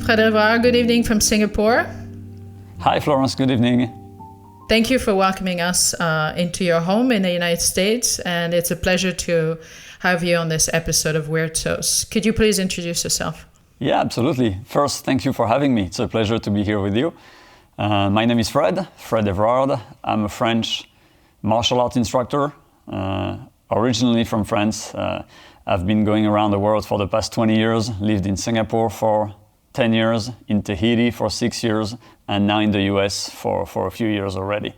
Evrard, good evening from Singapore. Hi, Florence. Good evening. Thank you for welcoming us into your home in the United States, and it's a pleasure to have you on this episode of Weird Toast. Could you please introduce yourself? Yeah, absolutely. First, thank you for having me. It's a pleasure to be here with you. My name is Fred Evrard. I'm a French martial arts instructor, originally from France. I've been going around the world for the past 20 years, lived in Singapore for 10 years, in Tahiti for 6 years, and now in the US for a few years already.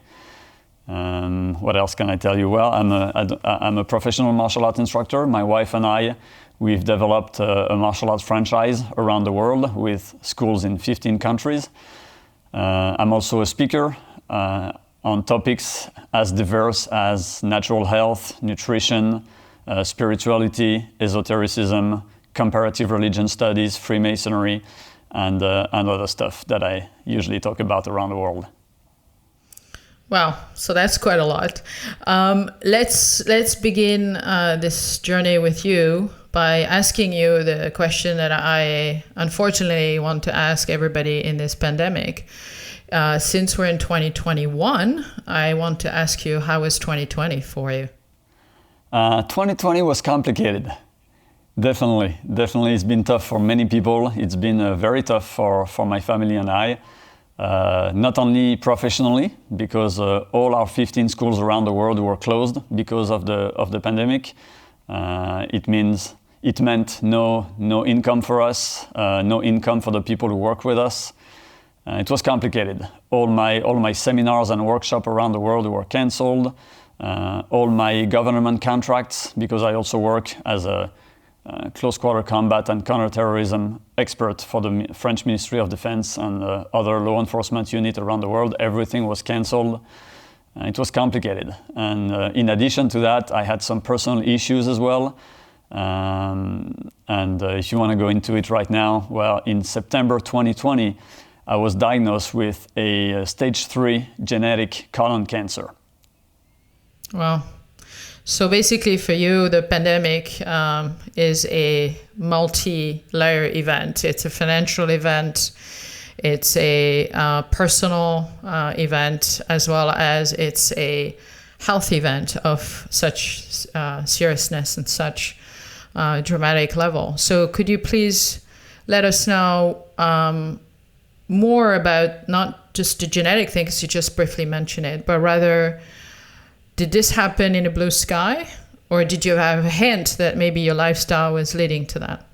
What else can I tell you? Well, I'm a professional martial arts instructor. My wife and I, we've developed a martial arts franchise around the world with schools in 15 countries. I'm also a speaker on topics as diverse as natural health, nutrition, spirituality, esotericism, comparative religion studies, Freemasonry, and other stuff that I usually talk about around the world. Wow, so that's quite a lot. Let's begin this journey with you by asking you the question that I unfortunately want to ask everybody in this pandemic. Since we're in 2021, I want to ask you, how was 2020 for you? 2020 was complicated. Definitely. It's been tough for many people. It's been very tough for my family and I. Not only professionally, because all our 15 schools around the world were closed because of the pandemic. It meant no income for us, no income for the people who work with us. It was complicated. All my seminars and workshops around the world were canceled. All my government contracts, because I also work as a close quarter combat and counterterrorism expert for the French Ministry of Defense and other law enforcement unit around the world, everything was canceled. It was complicated. And in addition to that, I had some personal issues as well. And if you want to go into it right now, well, in September 2020, I was diagnosed with a stage 3 genetic colon cancer. Wow. So basically for you, the pandemic is a multi-layer event. It's a financial event, it's a personal event, as well as it's a health event of such seriousness and such dramatic level. So could you please let us know more about not just the genetic things, you just briefly mentioned it, but rather, did this happen in a blue sky, or did you have a hint that maybe your lifestyle was leading to that?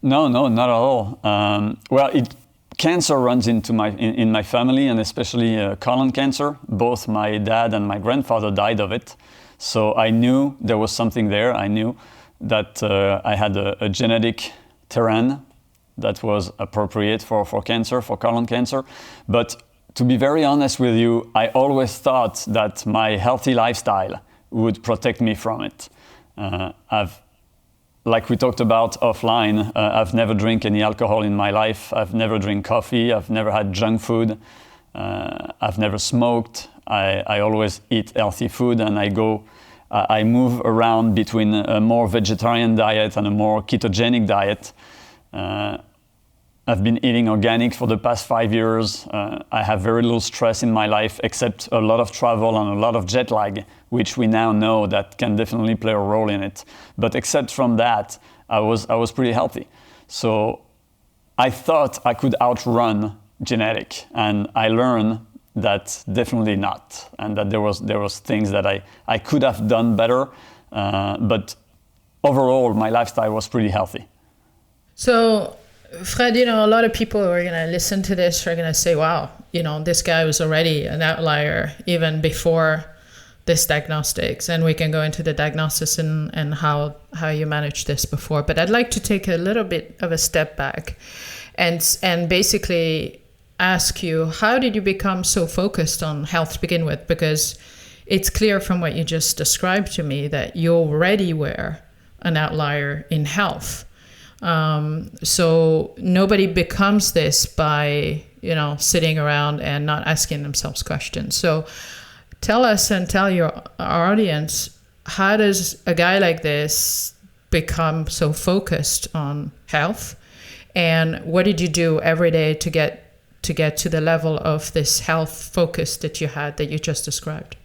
No, not at all. Cancer runs into in my family, and especially colon cancer. Both my dad and my grandfather died of it, so I knew there was something there. I knew that I had a genetic terrain that was appropriate for cancer, for colon cancer, but to be very honest with you, I always thought that my healthy lifestyle would protect me from it. Like we talked about offline, I've never drank any alcohol in my life. I've never drank coffee. I've never had junk food. I've never smoked. I always eat healthy food, and I move around between a more vegetarian diet and a more ketogenic diet. I've been eating organic for the past 5 years. I have very little stress in my life, except a lot of travel and a lot of jet lag, which we now know that can definitely play a role in it. But except from that, I was pretty healthy. So I thought I could outrun genetic, and I learned that definitely not, and that there was things that I could have done better. But overall, my lifestyle was pretty healthy. So, Fred, a lot of people who are going to listen to this are going to say, wow, this guy was already an outlier even before this diagnostics. And we can go into the diagnosis and how you managed this before. But I'd like to take a little bit of a step back and basically ask you, how did you become so focused on health to begin with? Because it's clear from what you just described to me that you already were an outlier in health. So nobody becomes this by, sitting around and not asking themselves questions. So tell us and tell our audience, how does a guy like this become so focused on health? And what did you do every day to get to the level of this health focus that you had, that you just described?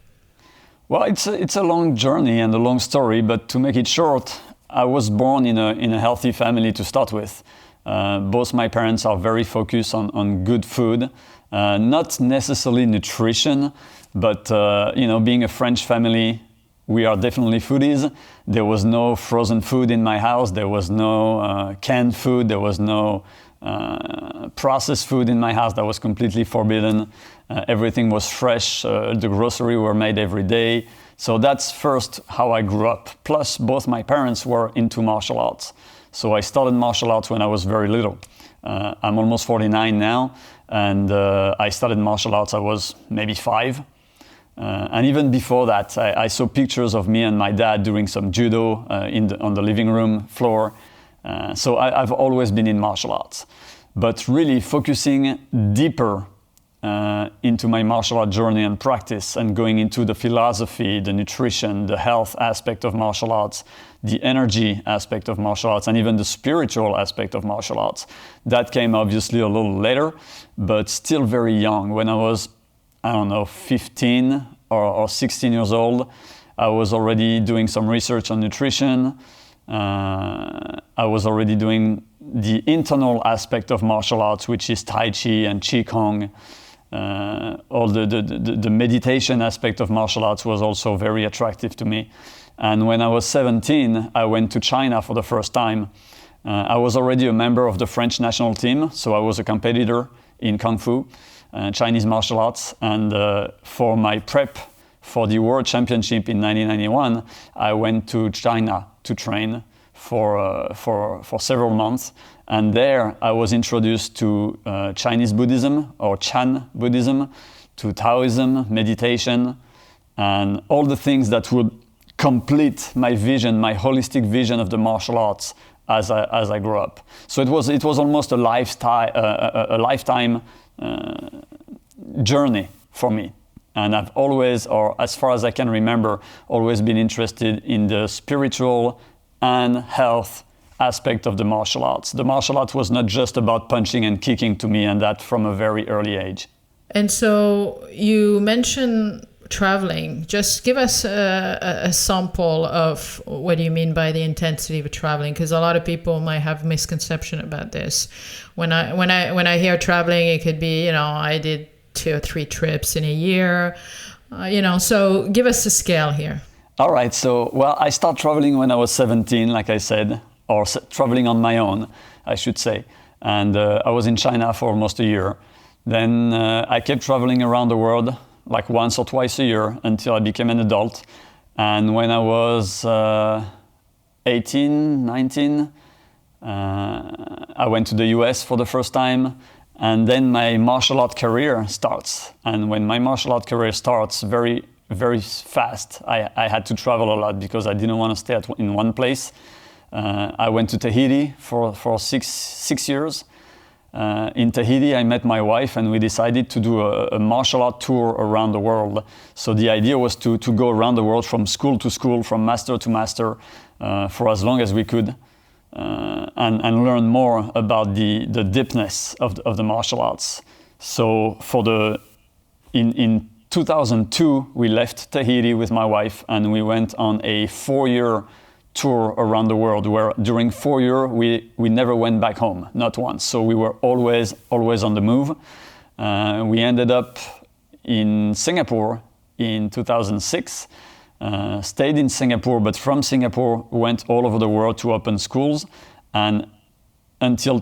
Well, it's a long journey and a long story, but to make it short, I was born in a healthy family to start with. Both my parents are very focused on good food, not necessarily nutrition, but being a French family, we are definitely foodies. There was no frozen food in my house. There was no canned food. There was no processed food in my house. That was completely forbidden. Everything was fresh. The groceries were made every day. So that's first how I grew up. Plus, both my parents were into martial arts. So I started martial arts when I was very little. I'm almost 49 now, and I started martial arts, I was maybe 5. And even before that, I saw pictures of me and my dad doing some judo on the living room floor. So I've always been in martial arts. But really focusing deeper into my martial art journey and practice, and going into the philosophy, the nutrition, the health aspect of martial arts, the energy aspect of martial arts, and even the spiritual aspect of martial arts. That came obviously a little later, but still very young. When I was, 15 or 16 years old, I was already doing some research on nutrition. I was already doing the internal aspect of martial arts, which is Tai Chi and Qigong. All the meditation aspect of martial arts was also very attractive to me. And when I was 17, I went to China for the first time. I was already a member of the French national team, so I was a competitor in Kung Fu, Chinese martial arts. And for my prep for the World Championship in 1991, I went to China to train for several months. And there I was introduced to Chinese Buddhism, or Chan Buddhism, to Taoism, meditation, and all the things that would complete my vision, my holistic vision of the martial arts as I grew up. So it was almost a lifetime journey for me. And I've always, or as far as I can remember, always been interested in the spiritual and health aspect of the martial arts. The martial arts was not just about punching and kicking to me, and that from a very early age. And so you mentioned traveling. Just give us a sample of what do you mean by the intensity of traveling, because a lot of people might have misconception about this. When I hear traveling, it could be, I did 2 or 3 trips in a year, so give us a scale here. All right, so, I started traveling when I was 17, like I said, or traveling on my own, I should say. And I was in China for almost a year. Then I kept traveling around the world, like once or twice a year, until I became an adult. And when I was 18, 19, I went to the US for the first time. And then my martial art career starts. And when my martial art career starts, very, very fast, I had to travel a lot because I didn't want to stay in one place. I went to Tahiti for 6 years. In Tahiti, I met my wife, and we decided to do a martial art tour around the world. So the idea was to go around the world from school to school, from master to master, for as long as we could, and learn more about the deepness of the martial arts. So in 2002, we left Tahiti with my wife, and we went on a 4-year tour around the world, where during 4 years we never went back home, not once. So we were always on the move. We ended up in Singapore in 2006, stayed in Singapore, but from Singapore went all over the world to open schools. And until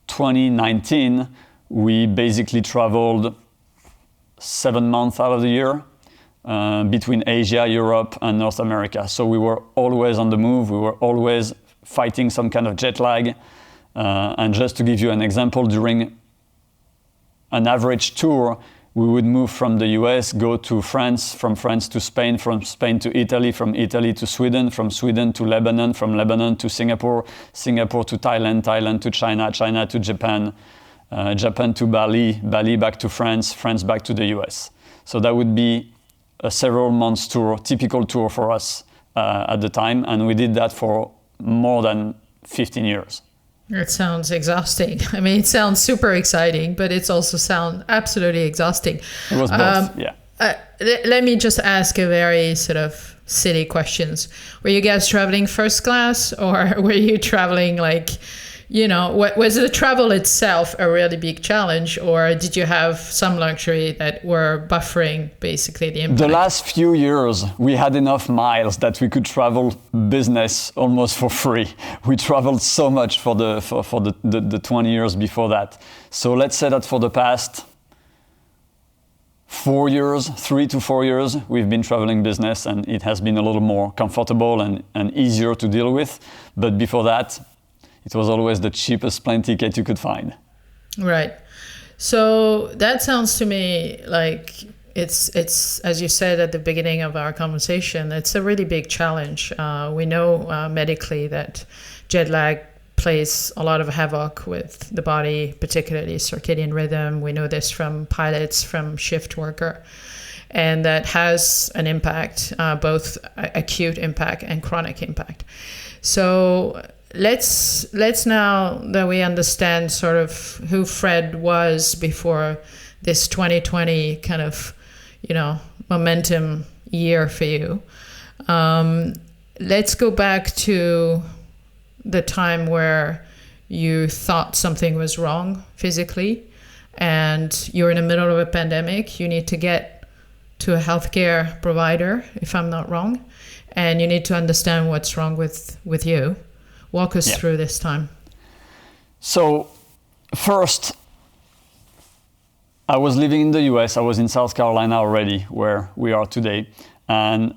2019, we basically traveled 7 months out of the year, between Asia, Europe, and North America. So we were always on the move. We were always fighting some kind of jet lag. And just to give you an example, during an average tour, we would move from the US, go to France, from France to Spain, from Spain to Italy, from Italy to Sweden, from Sweden to Lebanon, from Lebanon to Singapore, Singapore to Thailand, Thailand to China, China to Japan, Japan to Bali, Bali back to France, France back to the US. So that would be a several months tour, typical tour for us at the time, and we did that for more than 15 years. It sounds exhausting. I mean, it sounds super exciting, but it also sounds absolutely exhausting. It was both, yeah. Let me just ask a very sort of silly questions. Were you guys traveling first class, or were you traveling like, was the travel itself a really big challenge, or did you have some luxury that were buffering basically the impact? The last few years, we had enough miles that we could travel business almost for free. We traveled so much for the 20 years before that. So let's say that for the past 4 years, 3 to 4 years, we've been traveling business, and it has been a little more comfortable and easier to deal with. But before that, it was always the cheapest plane ticket you could find. Right. So that sounds to me like it's as you said at the beginning of our conversation, it's a really big challenge. We know medically that jet lag plays a lot of havoc with the body, particularly circadian rhythm. We know this from pilots, from shift worker, and that has an impact, both acute impact and chronic impact. So let's now that we understand sort of who Fred was before this 2020 kind of, momentum year for you. Let's go back to the time where you thought something was wrong physically, and you're in the middle of a pandemic. You need to get to a healthcare provider, if I'm not wrong, and you need to understand what's wrong with you. Walk us through this time. So first, I was living in the US. I was in South Carolina already, where we are today. And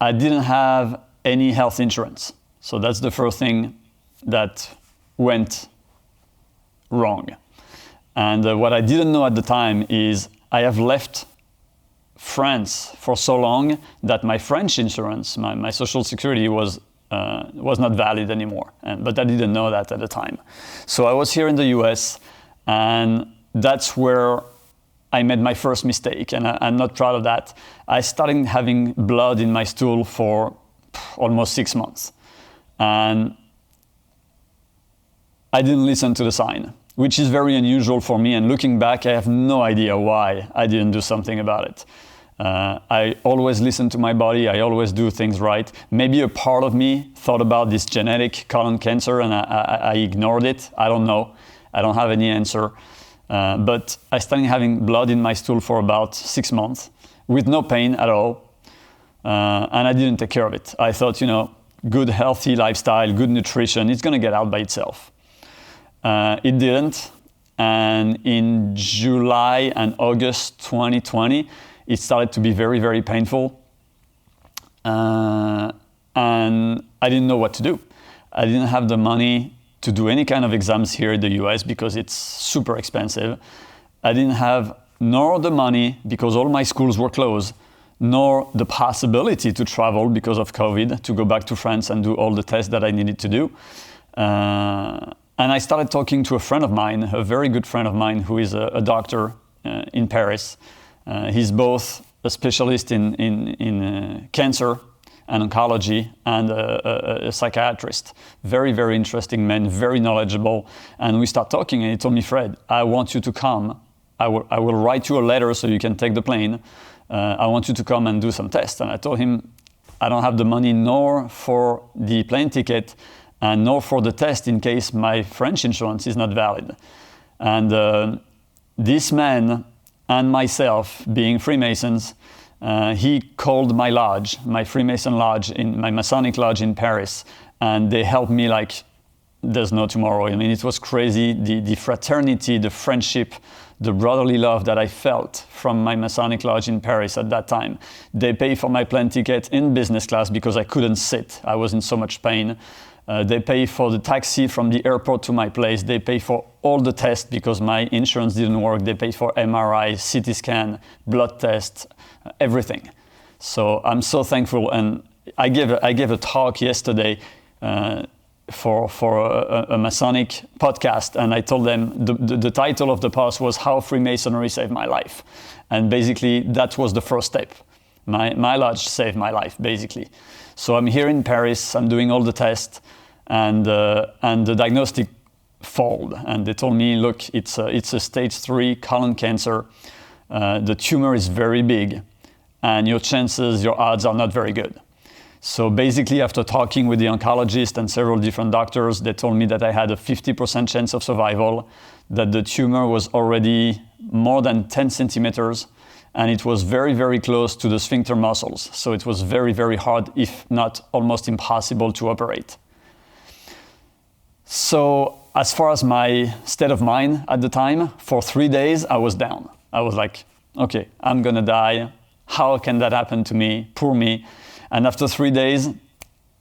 I didn't have any health insurance. So that's the first thing that went wrong. And what I didn't know at the time is I have left France for so long that my French insurance, my social security was not valid anymore. But I didn't know that at the time. So I was here in the US, and that's where I made my first mistake, and I'm not proud of that. I started having blood in my stool for almost 6 months. And I didn't listen to the sign, which is very unusual for me. And looking back, I have no idea why I didn't do something about it. I always listen to my body. I always do things right. Maybe a part of me thought about this genetic colon cancer, and I ignored it. I don't know. I don't have any answer. But I started having blood in my stool for about 6 months with no pain at all. And I didn't take care of it. I thought, good healthy lifestyle, good nutrition, it's going to get out by itself. It didn't. And in July and August 2020, it started to be very, very painful. And I didn't know what to do. I didn't have the money to do any kind of exams here in the US because it's super expensive. I didn't have nor the money because all my schools were closed, nor the possibility to travel because of COVID, to go back to France and do all the tests that I needed to do. And I started talking to a friend of mine, a very good friend of mine, who is a doctor in Paris. He's both a specialist in cancer and oncology and a psychiatrist. Very, very interesting man, very knowledgeable. And we start talking, and he told me, Fred, I want you to come. I will write you a letter so you can take the plane. I want you to come and do some tests. And I told him, I don't have the money nor for the plane ticket and nor for the test in case my French insurance is not valid. And this man and myself, being Freemasons, he called my lodge, my Freemason lodge, my Masonic lodge in Paris, and they helped me like there's no tomorrow. I mean, it was crazy, the fraternity, the friendship, the brotherly love that I felt from my Masonic lodge in Paris at that time. They paid for my plane ticket in business class because I couldn't sit. I was in so much pain. They pay for the taxi from the airport to my place. They pay for all the tests because my insurance didn't work. They paid for MRI, CT scan, blood tests, everything. So I'm so thankful. And I gave a talk yesterday for a Masonic podcast, and I told them the title of the post was How Freemasonry Saved My Life. And basically that was the first step. My lodge saved my life, basically. So I'm here in Paris, I'm doing all the tests, and the diagnostic fold. And they told me, look, it's a stage 3 colon cancer. The tumor is very big, and your odds are not very good. So basically, after talking with the oncologist and several different doctors, they told me that I had a 50% chance of survival, that the tumor was already more than 10 centimeters, and it was very, very close to the sphincter muscles. So it was very, very hard, if not almost impossible, to operate. So as far as my state of mind at the time, for 3 days, I was down. I was like, okay, I'm gonna die. How can that happen to me? Poor me. And after 3 days,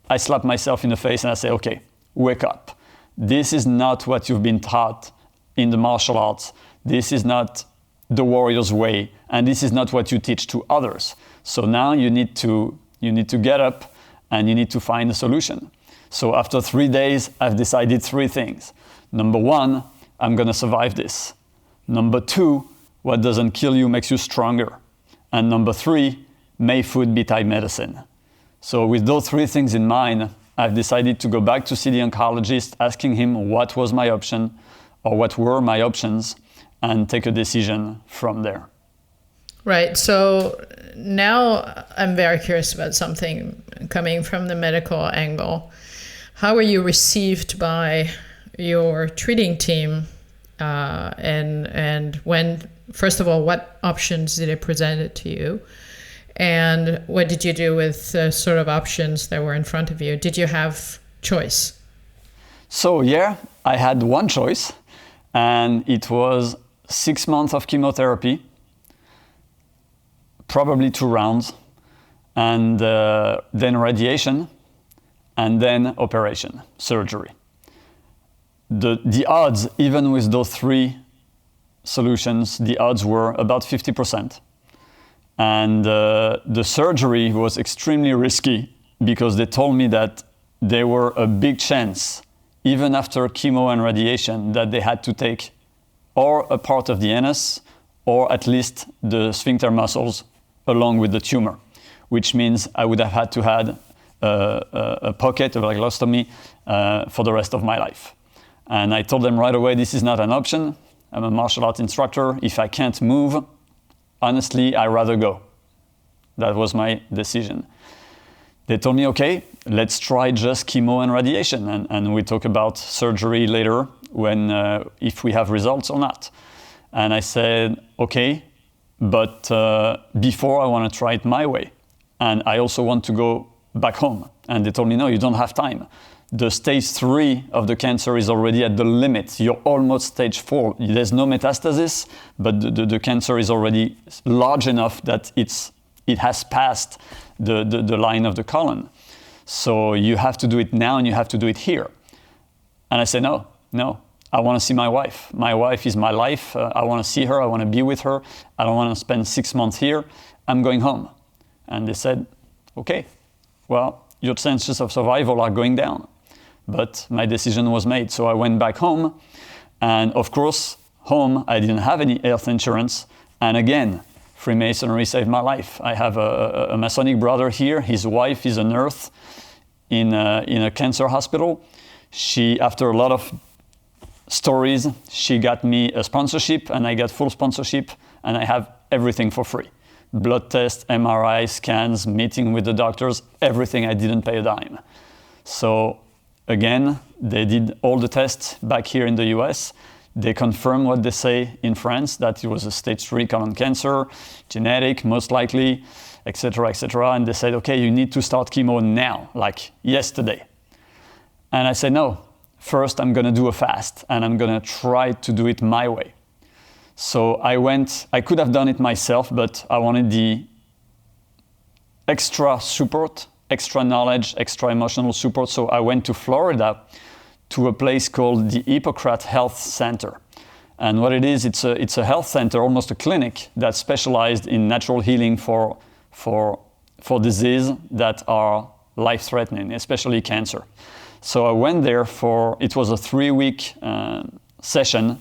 I slapped myself in the face and I say, okay, wake up. This is not what you've been taught in the martial arts. This is not the warrior's way, and this is not what you teach to others. So now you need to get up and you need to find a solution. So after 3 days, I've decided 3 things. Number 1, I'm gonna survive this. Number 2, what doesn't kill you makes you stronger. And number 3, may food be Thai medicine. So with those 3 things in mind, I've decided to go back to see the oncologist, asking him what was my option, or what were my options, and take a decision from there. Right. So now I'm very curious about something coming from the medical angle. How were you received by your treating team? And when, first of all, what options did it present to you? And what did you do with the sort of options that were in front of you? Did you have choice? So yeah, I had one choice, and it was 6 months of chemotherapy, probably 2 rounds, and then radiation, and then operation, surgery. The odds, even with those 3 solutions, the odds were about 50%. And the surgery was extremely risky because they told me that there were a big chance, even after chemo and radiation, that they had to take or a part of the anus or at least the sphincter muscles along with the tumor, which means I would have had to have a pocket, a tracheostomy, for the rest of my life. And I told them right away, this is not an option. I'm a martial arts instructor. If I can't move, honestly, I'd rather go. That was my decision. They told me, okay, let's try just chemo and radiation. And we talk about surgery later when if we have results or not. And I said, okay, but before I want to try it my way. And I also want to go back home. And they told me, no, you don't have time. The stage 3 of the cancer is already at the limit. You're almost stage 4. There's no metastasis, but the cancer is already large enough that it has passed the line of the colon. So you have to do it now and you have to do it here. And I said, no, I want to see my wife. My wife is my life. I want to see her. I want to be with her. I don't want to spend 6 months here. I'm going home. And they said, okay, well, your chances of survival are going down. But my decision was made. So I went back home. And of course, home, I didn't have any health insurance. And again, Freemasonry saved my life. I have a Masonic brother here. His wife is a nurse in a cancer hospital. She, after a lot of stories, she got me a sponsorship, and I got full sponsorship, and I have everything for free. Blood tests, MRI, scans, meeting with the doctors, everything. I didn't pay a dime. So again, they did all the tests back here in the US. They confirmed what they say in France, that it was a stage 3 colon cancer, genetic, most likely, etc., etc. And they said, okay, you need to start chemo now, like yesterday. And I said, no, first I'm gonna do a fast, and I'm gonna try to do it my way. So I could have done it myself, but I wanted the extra support, extra knowledge, extra emotional support. So I went to Florida to a place called the Hippocrates Health Center. And what it is, it's a health center, almost a clinic, that's specialized in natural healing for disease that are life-threatening, especially cancer. So I went there it was a 3-week session.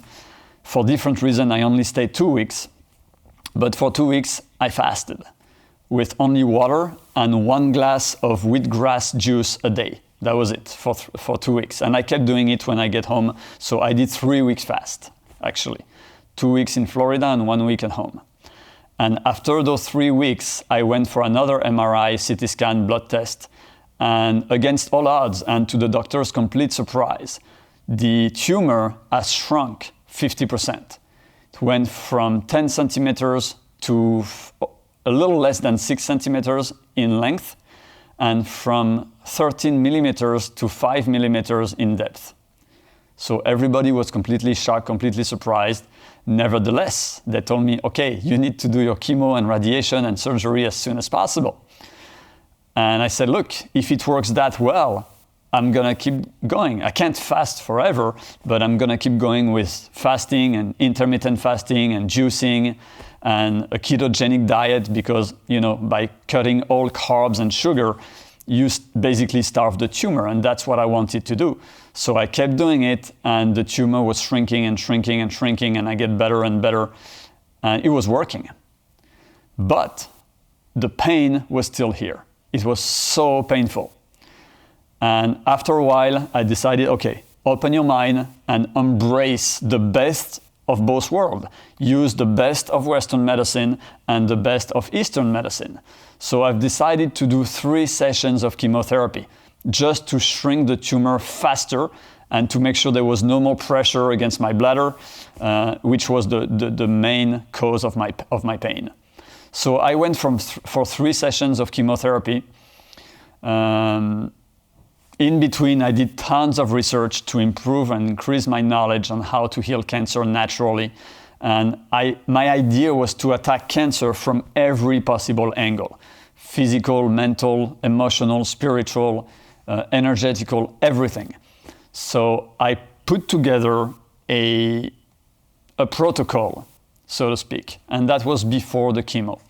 For different reasons, I only stayed 2 weeks. But for 2 weeks, I fasted with only water and 1 glass of wheatgrass juice a day. That was it for 2 weeks. And I kept doing it when I get home. So I did 3 weeks fast, actually. 2 weeks in Florida and 1 week at home. And after those 3 weeks, I went for another MRI, CT scan, blood test. And against all odds, and to the doctor's complete surprise, the tumor has shrunk 50%. It went from 10 centimeters to a little less than 6 centimeters in length, and from 13 millimeters to 5 millimeters in depth. So everybody was completely shocked, completely surprised. Nevertheless, they told me, okay, you need to do your chemo and radiation and surgery as soon as possible. And I said, look, if it works that well, I'm gonna keep going. I can't fast forever, but I'm gonna keep going with fasting and intermittent fasting and juicing and a ketogenic diet, because by cutting all carbs and sugar, you basically starve the tumor, and that's what I wanted to do. So I kept doing it, and the tumor was shrinking and shrinking and shrinking, and I get better and better, and it was working. But the pain was still here. It was so painful. And after a while, I decided, okay, open your mind and embrace the best of both worlds. Use the best of Western medicine and the best of Eastern medicine. So I've decided to do 3 sessions of chemotherapy just to shrink the tumor faster and to make sure there was no more pressure against my bladder, which was the main cause of my pain. So I went for 3 sessions of chemotherapy. In between, I did tons of research to improve and increase my knowledge on how to heal cancer naturally. And my idea was to attack cancer from every possible angle: physical, mental, emotional, spiritual, energetical, everything. So I put together a protocol, so to speak, and that was before the chemo.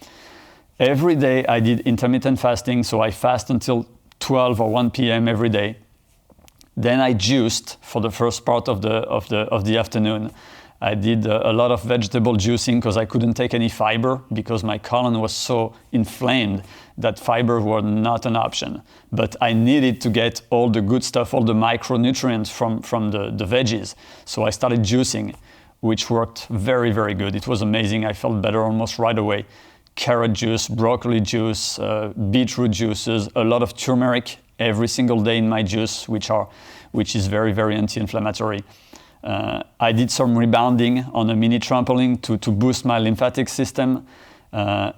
Every day I did intermittent fasting, so I fast until 12 or 1 p.m. every day. Then I juiced for the first part of the afternoon. I did a lot of vegetable juicing because I couldn't take any fiber because my colon was so inflamed that fiber were not an option. But I needed to get all the good stuff, all the micronutrients from the veggies. So I started juicing, which worked very, very good. It was amazing. I felt better almost right away. Carrot juice, broccoli juice, beetroot juices, a lot of turmeric every single day in my juice, which is very, very anti-inflammatory. I did some rebounding on a mini trampoline to boost my lymphatic system.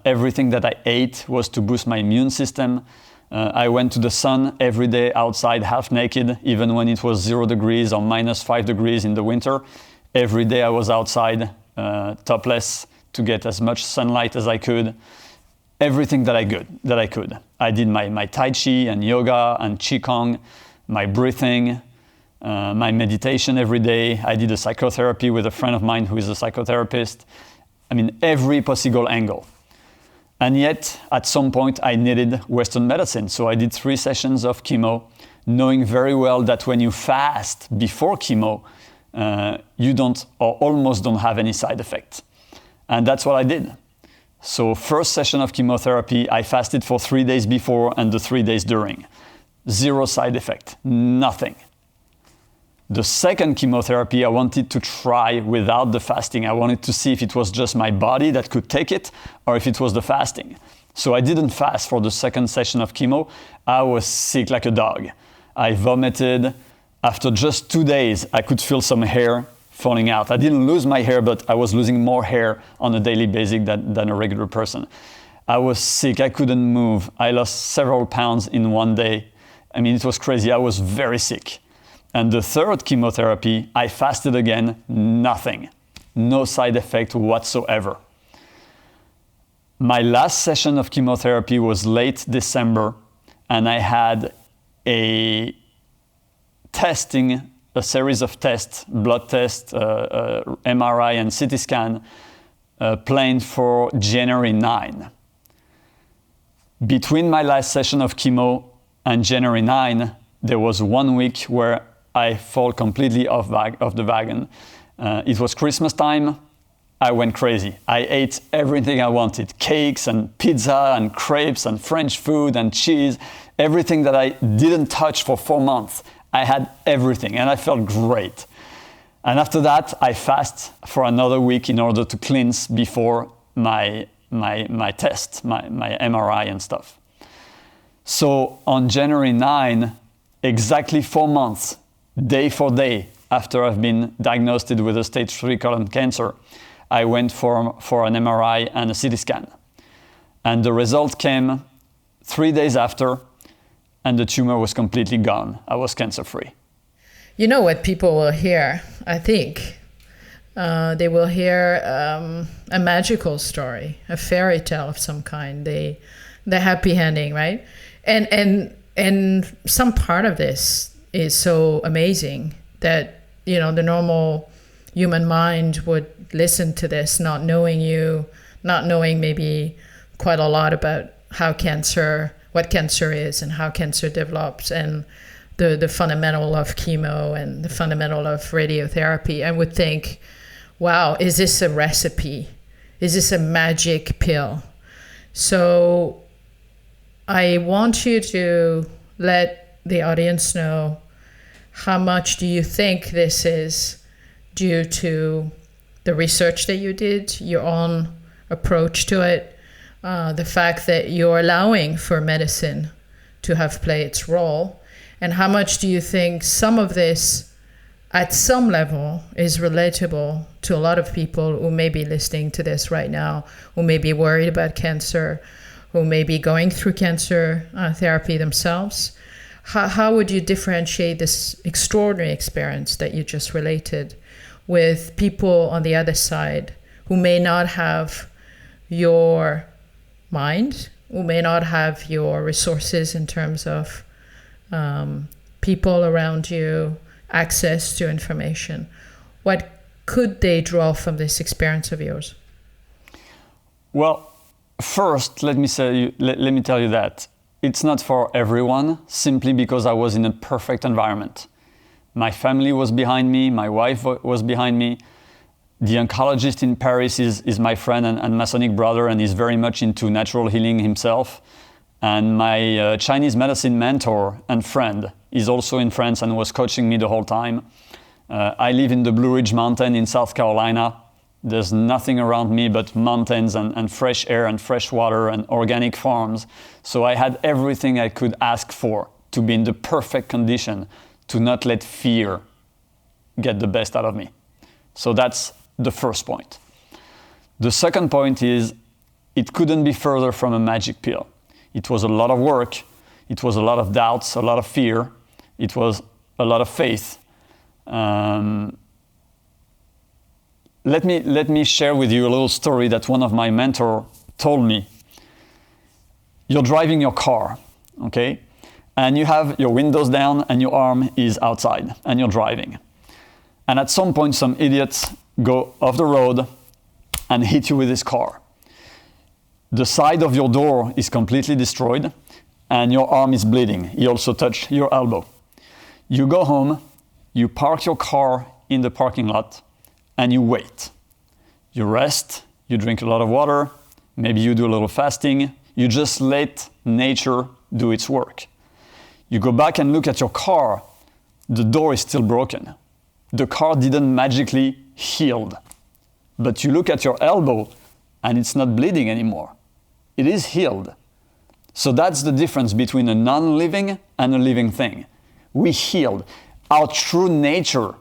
Everything that I ate was to boost my immune system. I went to the sun every day outside half naked, even when it was 0 degrees or -5 degrees in the winter. Every day I was outside topless to get as much sunlight as I could. Everything that I could. I did my Tai Chi and yoga and Qigong, my breathing, my meditation every day. I did a psychotherapy with a friend of mine who is a psychotherapist. I mean, every possible angle. And yet, at some point, I needed Western medicine. So I did 3 sessions of chemo, knowing very well that when you fast before chemo, you don't or almost don't have any side effects. And that's what I did. So first session of chemotherapy, I fasted for 3 days before and the 3 days during. 0 side effect, nothing. The second chemotherapy, I wanted to try without the fasting. I wanted to see if it was just my body that could take it or if it was the fasting. So I didn't fast for the second session of chemo. I was sick like a dog. I vomited. After just 2 days, I could feel some hair falling out. I didn't lose my hair, but I was losing more hair on a daily basis than a regular person. I was sick. I couldn't move. I lost several pounds in 1 day. I mean, it was crazy. I was very sick. And the third chemotherapy, I fasted again, nothing. No side effect whatsoever. My last session of chemotherapy was late December, and I had a series of tests, blood tests, MRI and CT scan, planned for January 9. Between my last session of chemo and January 9, there was 1 week where I fall completely off the wagon. It was Christmas time. I went crazy. I ate everything I wanted. Cakes and pizza and crepes and French food and cheese. Everything that I didn't touch for 4 months. I had everything and I felt great. And after that, I fast for another week in order to cleanse before my test, my MRI and stuff. So on January 9, exactly 4 months, day for day, after I've been diagnosed with a stage 3 colon cancer, I went for an MRI and a CT scan. And the result came 3 days after, and the tumor was completely gone. I was cancer-free. You know what people will hear, I think? They will hear a magical story, a fairy tale of some kind, the happy ending, right? And some part of this is so amazing that, you know, the normal human mind would listen to this, not knowing you, not knowing maybe quite a lot about what cancer is and how cancer develops, and the fundamental of chemo and the fundamental of radiotherapy, and would think, wow, is this a recipe? Is this a magic pill? So I want you to let the audience know, how much do you think this is due to the research that you did, your own approach to it, the fact that you're allowing for medicine to have played its role, and how much do you think some of this, at some level, is relatable to a lot of people who may be listening to this right now, who may be worried about cancer, who may be going through cancer therapy themselves? How would you differentiate this extraordinary experience that you just related with people on the other side who may not have your mind, who may not have your resources in terms of people around you, access to information? What could they draw from this experience of yours? Well, first, let me tell you that it's not for everyone, simply because I was in a perfect environment. My family was behind me, my wife was behind me. The oncologist in Paris is my friend and Masonic brother, and is very much into natural healing himself. And my Chinese medicine mentor and friend is also in France and was coaching me the whole time. I live in the Blue Ridge Mountain in South Carolina. There's nothing around me but mountains and fresh air and fresh water and organic farms. So I had everything I could ask for to be in the perfect condition to not let fear get the best out of me. So that's the first point. The second point is, it couldn't be further from a magic pill. It was a lot of work. It was a lot of doubts, a lot of fear. It was a lot of faith. Let me share with you a little story that one of my mentors told me. You're driving your car, okay? And you have your windows down and your arm is outside and you're driving. And at some point, some idiots go off the road and hit you with his car. The side of your door is completely destroyed and your arm is bleeding. He also touched your elbow. You go home, you park your car in the parking lot, and you wait. You rest, you drink a lot of water, maybe you do a little fasting, you just let nature do its work. You go back and look at your car, the door is still broken. The car didn't magically heal. But you look at your elbow and it's not bleeding anymore. It is healed. So that's the difference between a non-living and a living thing. We healed. Our true nature,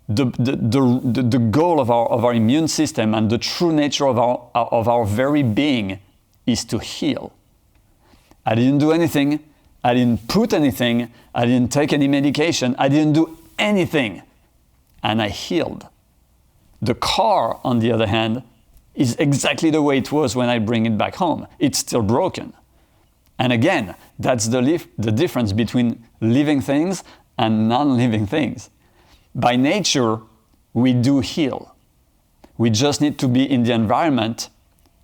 the goal of our immune system and the true nature of our very being is to heal. I didn't do anything. I didn't put anything. I didn't take any medication. I didn't do anything. And I healed. The car, on the other hand, is exactly the way it was when I bring it back home. It's still broken. And again, that's the difference between living things and non-living things. By nature, we do heal. We just need to be in the environment,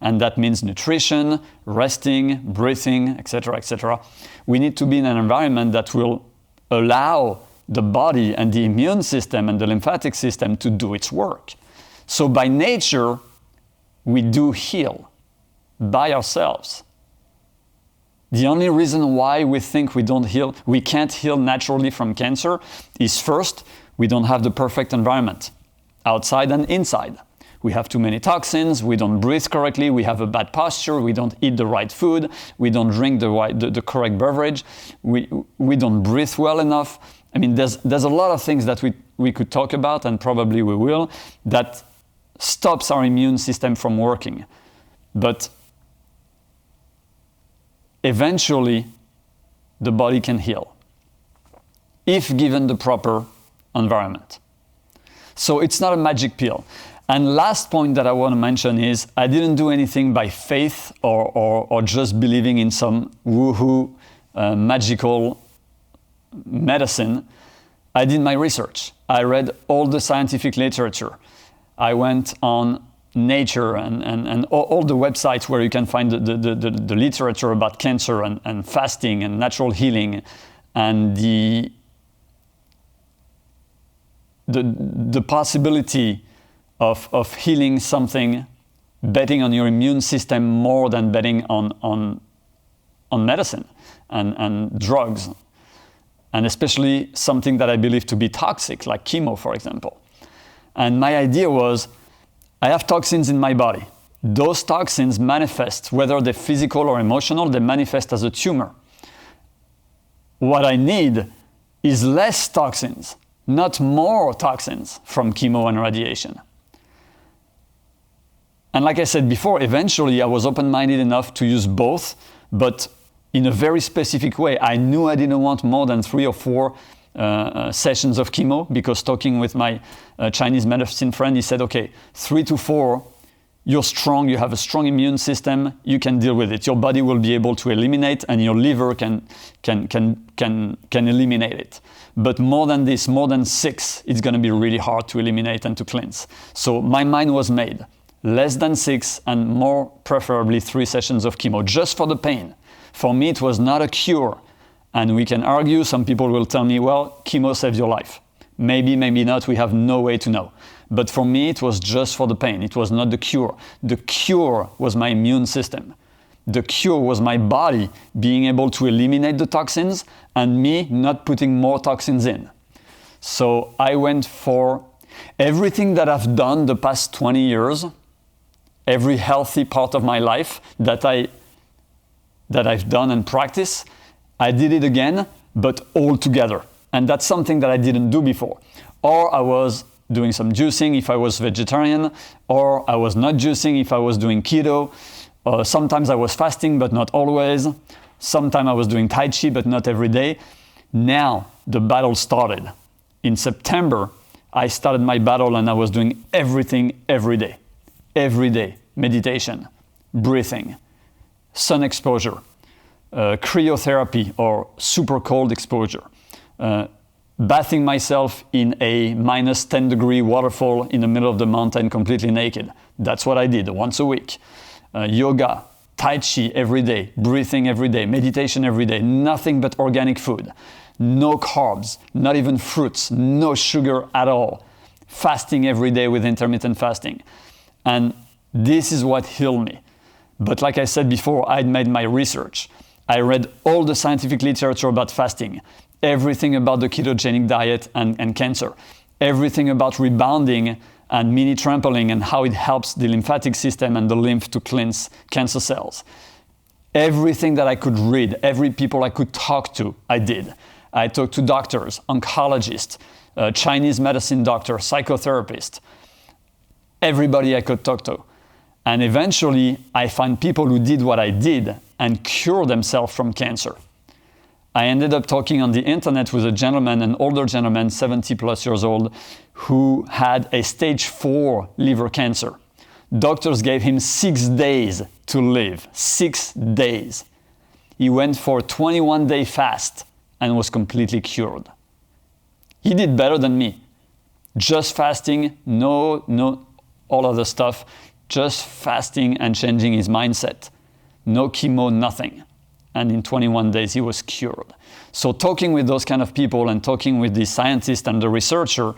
and that means nutrition, resting, breathing, etc., etc. We need to be in an environment that will allow the body and the immune system and the lymphatic system to do its work. So by nature, we do heal by ourselves. The only reason why we think we can't heal naturally from cancer is first, we don't have the perfect environment, outside and inside. We have too many toxins, we don't breathe correctly, we have a bad posture, we don't eat the right food, we don't drink the correct beverage, we don't breathe well enough. I mean, there's a lot of things that we could talk about, and probably we will, that stops our immune system from working. But eventually, the body can heal if given the proper environment. So it's not a magic pill. And last point that I want to mention is I didn't do anything by faith or just believing in some woohoo magical medicine. I did my research. I read all the scientific literature. I went on Nature and all the websites where you can find the literature about cancer and fasting and natural healing and the possibility of healing something, betting on your immune system more than betting on medicine and drugs, and especially something that I believe to be toxic, like chemo, for example. And my idea was, I have toxins in my body. Those toxins manifest, whether they're physical or emotional, they manifest as a tumor. What I need is less toxins, not more toxins from chemo and radiation. And like I said before, eventually I was open-minded enough to use both, but in a very specific way. I knew I didn't want more than 3 or 4 sessions of chemo, because talking with my Chinese medicine friend, he said, okay, 3 to 4, you're strong, you have a strong immune system, you can deal with it. Your body will be able to eliminate, and your liver can eliminate it. But more than this, more than 6, it's going to be really hard to eliminate and to cleanse. So my mind was made. Less than 6 and more preferably 3 sessions of chemo, just for the pain. For me, it was not a cure. And we can argue, some people will tell me, well, chemo saves your life. Maybe, maybe not, we have no way to know. But for me, it was just for the pain. It was not the cure. The cure was my immune system. The cure was my body being able to eliminate the toxins and me not putting more toxins in. So I went for everything that I've done the past 20 years, every healthy part of my life that I've done and practiced, I did it again, but all together. And that's something that I didn't do before. Or I was doing some juicing if I was vegetarian, or I was not juicing if I was doing keto. Sometimes I was fasting, but not always. Sometimes I was doing Tai Chi, but not every day. Now the battle started. In September, I started my battle and I was doing everything every day. Every day. Meditation, breathing, sun exposure, cryotherapy or super cold exposure, bathing myself in a minus 10 degree waterfall in the middle of the mountain completely naked. That's what I did once a week. Yoga, Tai Chi every day, breathing every day, meditation every day, nothing but organic food. No carbs, not even fruits, no sugar at all. Fasting every day with intermittent fasting. And this is what healed me. But like I said before, I'd made my research. I read all the scientific literature about fasting, everything about the ketogenic diet and cancer, everything about rebounding and mini trampoline and how it helps the lymphatic system and the lymph to cleanse cancer cells. Everything that I could read, every people I could talk to, I did. I talked to doctors, oncologists, Chinese medicine doctor, psychotherapist, everybody I could talk to. And eventually, I found people who did what I did and cured themselves from cancer. I ended up talking on the internet with a gentleman, an older gentleman, 70 plus years old, who had a stage 4 liver cancer. Doctors gave him 6 days to live. 6 days. He went for a 21-day fast and was completely cured. He did better than me. Just fasting, no all other stuff. Just fasting and changing his mindset. No chemo, nothing. And in 21 days, he was cured. So talking with those kind of people and talking with the scientist and the researcher,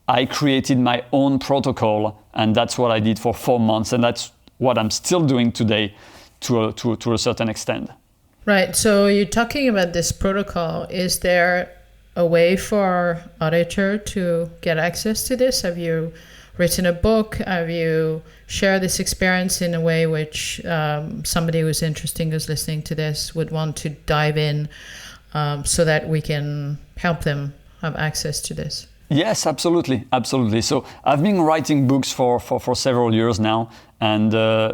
I created my own protocol, and that's what I did for 4 months. And that's what I'm still doing today to a certain extent. Right. So you're talking about this protocol. Is there a way for our auditor to get access to this? Have you written a book? Have you shared this experience in a way which somebody who's interested, who's listening to this, would want to dive in so that we can help them have access to this? Yes, absolutely. So I've been writing books for several years now, and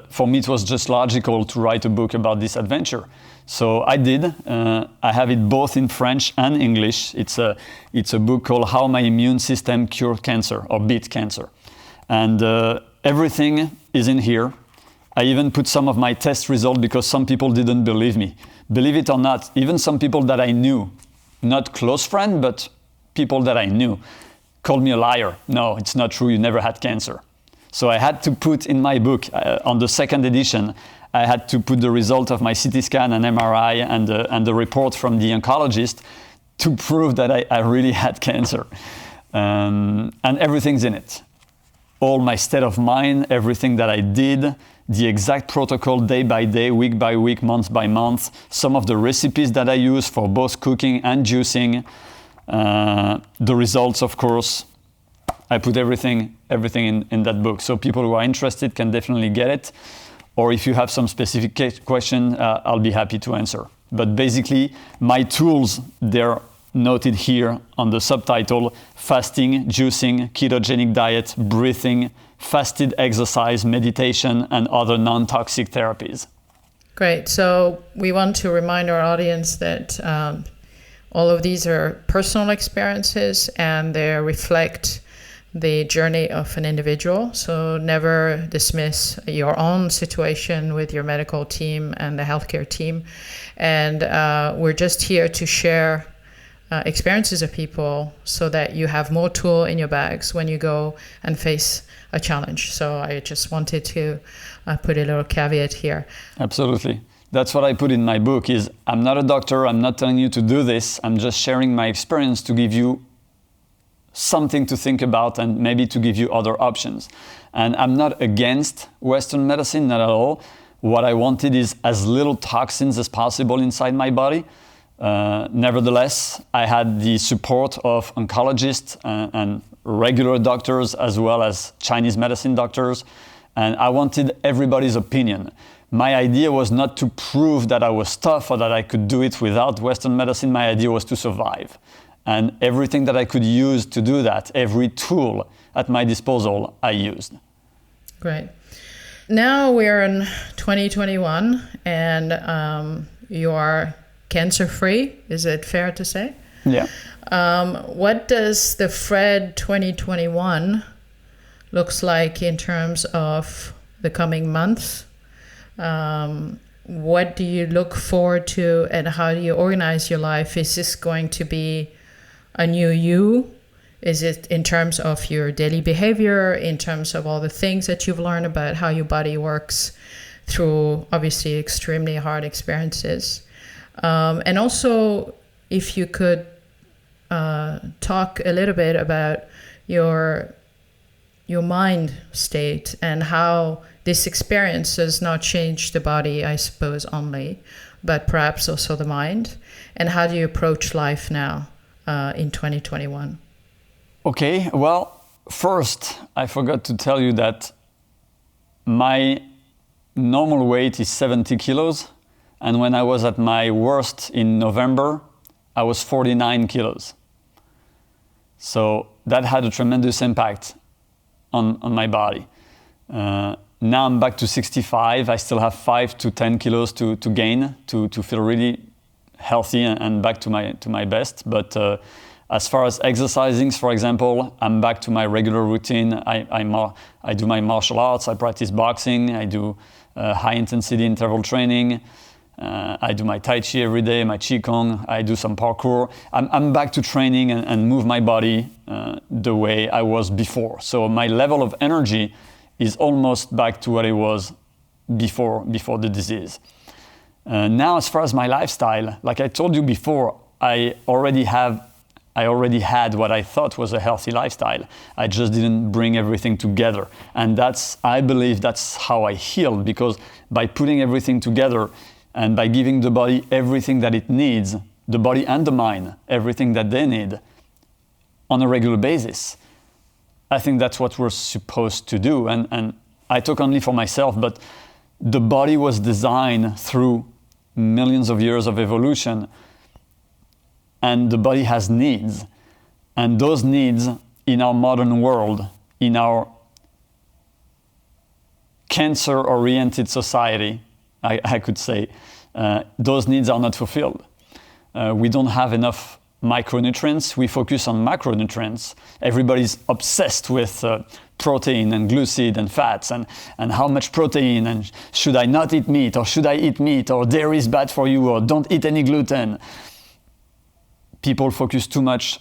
for me it was just logical to write a book about this adventure. So I did. I have it both in French and English. It's a book called How My Immune System Cured Cancer, or Beat Cancer. And everything is in here. I even put some of my test results because some people didn't believe me. Believe it or not, even some people that I knew, not close friends, but people that I knew, called me a liar. No, it's not true, you never had cancer. So I had to put in my book, on the second edition, I had to put the result of my CT scan and MRI and the report from the oncologist to prove that I really had cancer. And everything's in it. All my state of mind, everything that I did, the exact protocol day by day, week by week, month by month, some of the recipes that I use for both cooking and juicing, the results, of course. I put everything in that book. So people who are interested can definitely get it. Or if you have some specific question, I'll be happy to answer. But basically, my tools, they're noted here on the subtitle: fasting, juicing, ketogenic diet, breathing, fasted exercise, meditation, and other non-toxic therapies. Great. So we want to remind our audience that all of these are personal experiences and they reflect the journey of an individual. So never dismiss your own situation with your medical team and the healthcare team. And we're just here to share experiences of people so that you have more tool in your bags when you go and face a challenge. So I just wanted to put a little caveat here. Absolutely. That's what I put in my book is I'm not a doctor. I'm not telling you to do this. I'm just sharing my experience to give you something to think about and maybe to give you other options. And I'm not against Western medicine, not at all. What I wanted is as little toxins as possible inside my body. Nevertheless, I had the support of oncologists and regular doctors as well as Chinese medicine doctors. And I wanted everybody's opinion. My idea was not to prove that I was tough or that I could do it without Western medicine. My idea was to survive. And everything that I could use to do that, every tool at my disposal, I used. Great. Now we're in 2021 and you are cancer-free. Is it fair to say? Yeah. What does the Fred 2021 looks like in terms of the coming months? What do you look forward to and how do you organize your life? Is this going to be a new you? Is it in terms of your daily behavior, in terms of all the things that you've learned about how your body works through obviously extremely hard experiences? And also, if you could talk a little bit about your mind state and how this experience does not change the body, I suppose, only, but perhaps also the mind. And how do you approach life now in 2021? Okay, well, first, I forgot to tell you that my normal weight is 70 kilos. And when I was at my worst in November, I was 49 kilos. So that had a tremendous impact on my body. Now I'm back to 65. I still have 5 to 10 kilos to gain to feel really healthy and back to my best. But as far as exercising, for example, I'm back to my regular routine. I do my martial arts. I practice boxing. I do high intensity interval training. I do my Tai Chi every day, my Qigong. I do some parkour. I'm back to training and move my body the way I was before. So my level of energy is almost back to what it was before the disease. Now, as far as my lifestyle, like I told you before, I already have I already had what I thought was a healthy lifestyle. I just didn't bring everything together. And I believe that's how I healed, because by putting everything together and by giving the body everything that it needs, the body and the mind, everything that they need on a regular basis, I think that's what we're supposed to do. And I talk only for myself, but the body was designed through millions of years of evolution, and the body has needs. And those needs in our modern world, in our cancer-oriented society, I could say, those needs are not fulfilled. We don't have enough micronutrients. We focus on macronutrients. Everybody's obsessed with protein and glucid and fats and how much protein, and should I not eat meat, or should I eat meat, or dairy is bad for you, or don't eat any gluten. People focus too much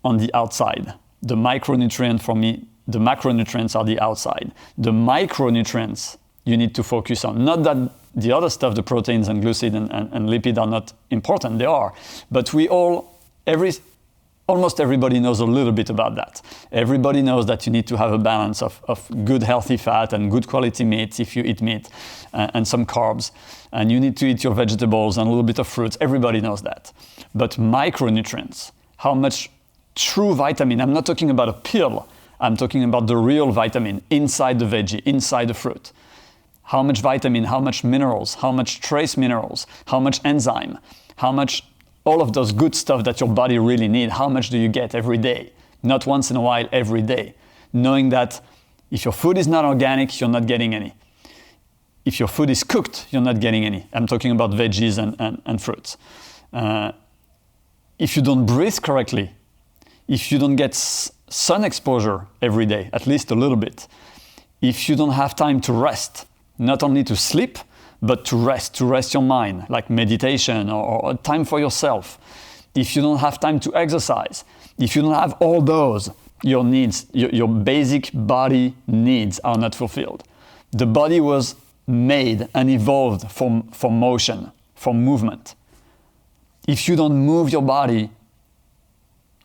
on the outside. The micronutrient, for me, the macronutrients are the outside. The micronutrients you need to focus on. Not that the other stuff, the proteins and glucid and lipid, are not important. They are. But almost everybody knows a little bit about that. Everybody knows that you need to have a balance of good healthy fat and good quality meat if you eat meat, and some carbs. And you need to eat your vegetables and a little bit of fruits. Everybody knows that. But micronutrients, how much true vitamin, I'm not talking about a pill, I'm talking about the real vitamin inside the veggie, inside the fruit. How much vitamin, how much minerals, how much trace minerals, how much enzyme, how much all of those good stuff that your body really needs, how much do you get every day? Not once in a while, every day. Knowing that if your food is not organic, you're not getting any. If your food is cooked, you're not getting any. I'm talking about veggies and fruits. If you don't breathe correctly, if you don't get sun exposure every day, at least a little bit, if you don't have time to rest, not only to sleep, but to rest your mind, like meditation or time for yourself. If you don't have time to exercise, if you don't have all those, your needs, your basic body needs are not fulfilled. The body was made and evolved for motion, for movement. If you don't move your body,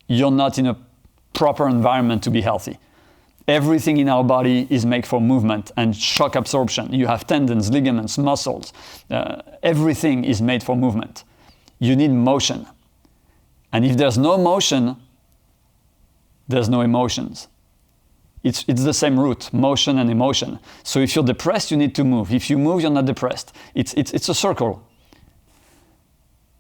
you're not in a proper environment to be healthy. Everything in our body is made for movement and shock absorption. You have tendons, ligaments, muscles. Everything is made for movement. You need motion. And if there's no motion, there's no emotions. It's the same root, motion and emotion. So if you're depressed, you need to move. If you move, you're not depressed. It's a circle.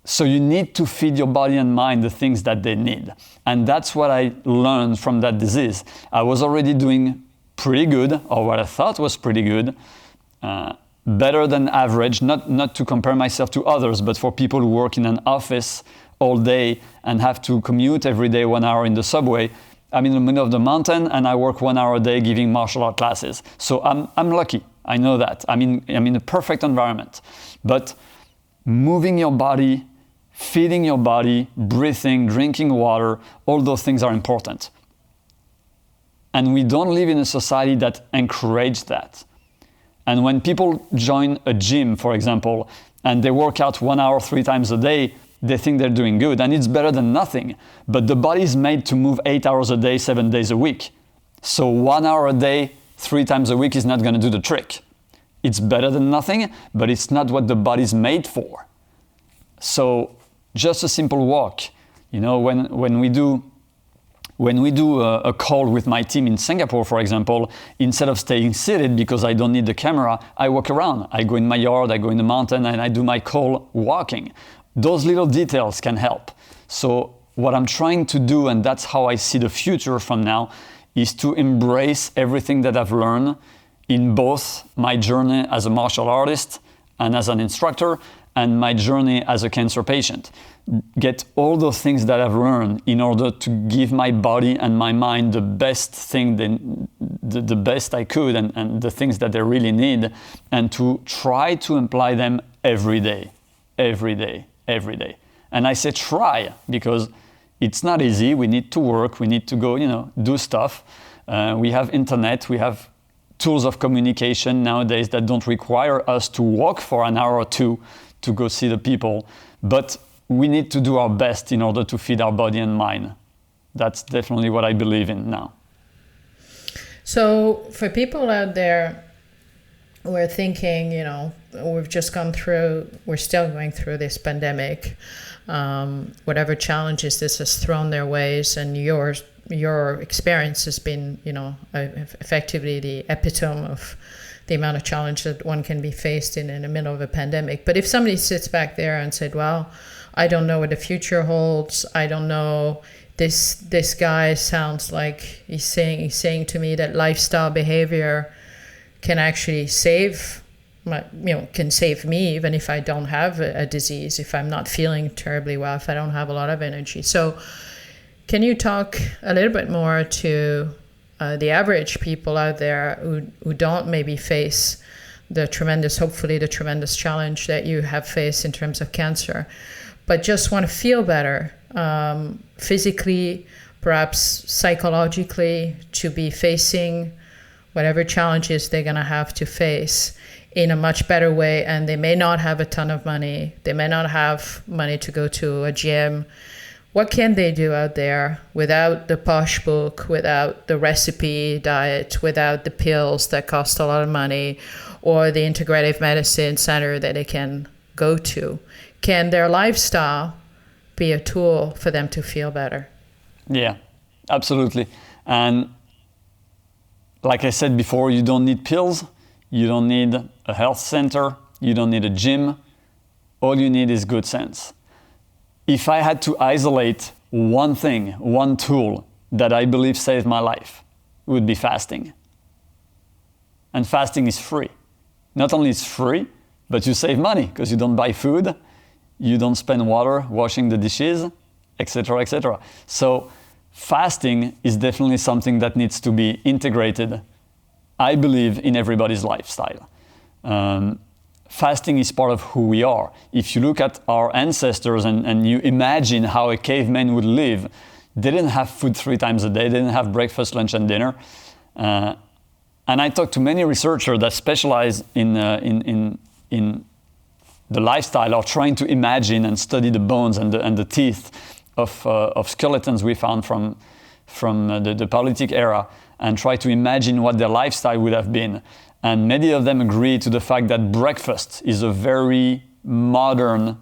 So you need to feed your body and mind the things that they need. And that's what I learned from that disease. I was already doing pretty good, or what I thought was pretty good, better than average, not to compare myself to others, but for people who work in an office all day and have to commute every day 1 hour in the subway. I'm in the middle of the mountain and I work 1 hour a day giving martial art classes. So I'm lucky, I know that. I'm in a perfect environment. But moving your body, feeding your body, breathing, drinking water, all those things are important. And we don't live in a society that encourages that. And when people join a gym, for example, and they work out 1 hour 3 times a day, they think they're doing good, and it's better than nothing. But the body is made to move 8 hours a day, 7 days a week. So 1 hour a day, 3 times a week is not going to do the trick. It's better than nothing, but it's not what the body's made for. So just a simple walk. You know, when we do a call with my team in Singapore, for example, instead of staying seated because I don't need the camera, I walk around. I go in my yard, I go in the mountain, and I do my call walking. Those little details can help. So what I'm trying to do, and that's how I see the future from now, is to embrace everything that I've learned in both my journey as a martial artist and as an instructor, and my journey as a cancer patient. Get all those things that I've learned in order to give my body and my mind the best thing, the best I could, and the things that they really need, and to try to apply them every day. And I say try because it's not easy. We need to work, we need to go, do stuff. We have internet, we have tools of communication nowadays that don't require us to walk for an hour or two to go see the people. But we need to do our best in order to feed our body and mind. That's definitely what I believe in now. So for people out there who are thinking, we've just gone through, we're still going through this pandemic, whatever challenges this has thrown their ways, and your experience has been, effectively the epitome of the amount of challenge that one can be faced in the middle of a pandemic. But if somebody sits back there and said, well, I don't know what the future holds, I don't know, this guy sounds like he's saying to me that lifestyle behavior can actually save me even if I don't have a disease, if I'm not feeling terribly well, if I don't have a lot of energy. So can you talk a little bit more to the average people out there who don't maybe face hopefully the tremendous challenge that you have faced in terms of cancer, but just want to feel better, physically, perhaps psychologically, to be facing whatever challenges they're going to have to face in a much better way. And they may not have a ton of money. They may not have money to go to a gym. What can they do out there without the posh book, without the recipe diet, without the pills that cost a lot of money, or the integrative medicine center that they can go to? Can their lifestyle be a tool for them to feel better? Yeah, absolutely. And like I said before, you don't need pills, you don't need a health center, you don't need a gym. All you need is good sense. If I had to isolate one thing, one tool that I believe saved my life, it would be fasting. And fasting is free. Not only it's free, but you save money because you don't buy food, you don't spend water washing the dishes, etc., etc. So fasting is definitely something that needs to be integrated, I believe, in everybody's lifestyle. Fasting is part of who we are. If you look at our ancestors and you imagine how a caveman would live, they didn't have food 3 times a day, they didn't have breakfast, lunch, and dinner. And I talked to many researchers that specialize in the lifestyle of trying to imagine and study the bones and the teeth of skeletons we found from the Paleolithic era, and try to imagine what their lifestyle would have been. And many of them agree to the fact that breakfast is a very modern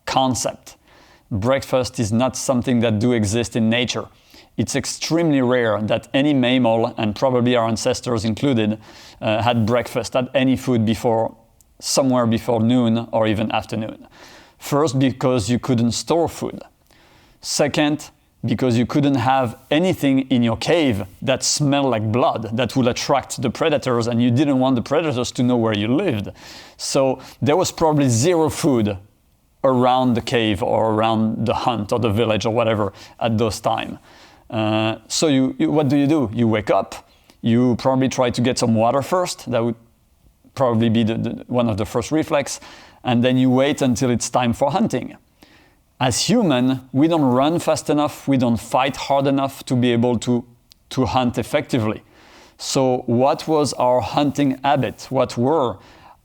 concept. Breakfast is not something that do exist in nature. It's extremely rare that any mammal, and probably our ancestors included, had breakfast, had any food somewhere before noon or even afternoon. First, because you couldn't store food. Second, because you couldn't have anything in your cave that smelled like blood, that would attract the predators, and you didn't want the predators to know where you lived. So there was probably zero food around the cave or around the hunt or the village or whatever at those times. So what do? You wake up, you probably try to get some water first. That would probably be one of the first reflex, and then you wait until it's time for hunting. As human, we don't run fast enough, we don't fight hard enough to be able to hunt effectively. So what was our hunting habit? What were